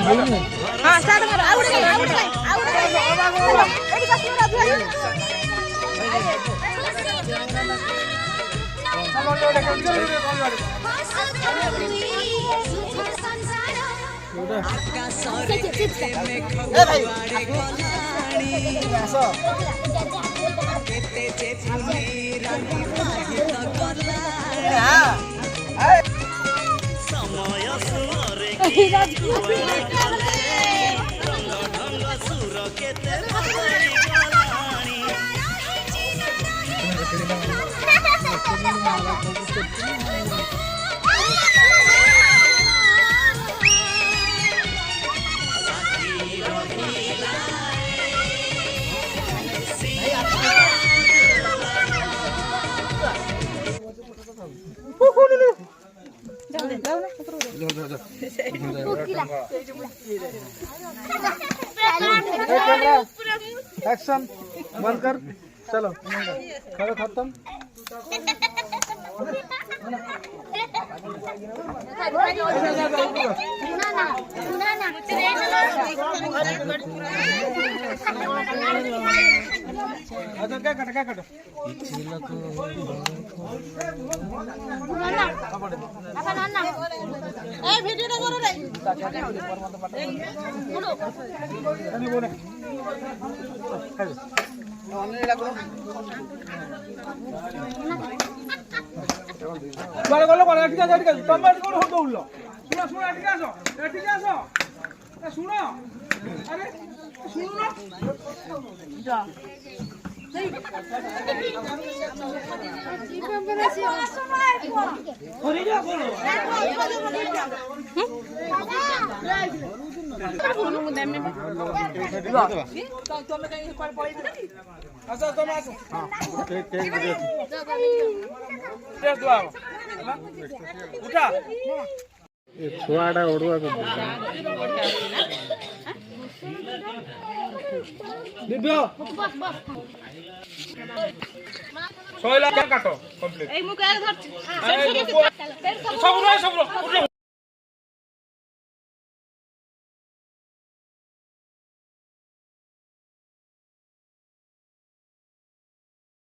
हां स्टार्ट कर out AD कसी रात भाई ए भाई आसो केते जे फुली रानी भाई तो गला हां समय सुरे की रंग ढंग सुर केते भई गलाणी एक्शन बंद कर चलो करो खत्म क्या कट छुआड़ा ओढ़ुआ दिव्य सोइला क्या काटो कंप्लीट ए मु के धर सब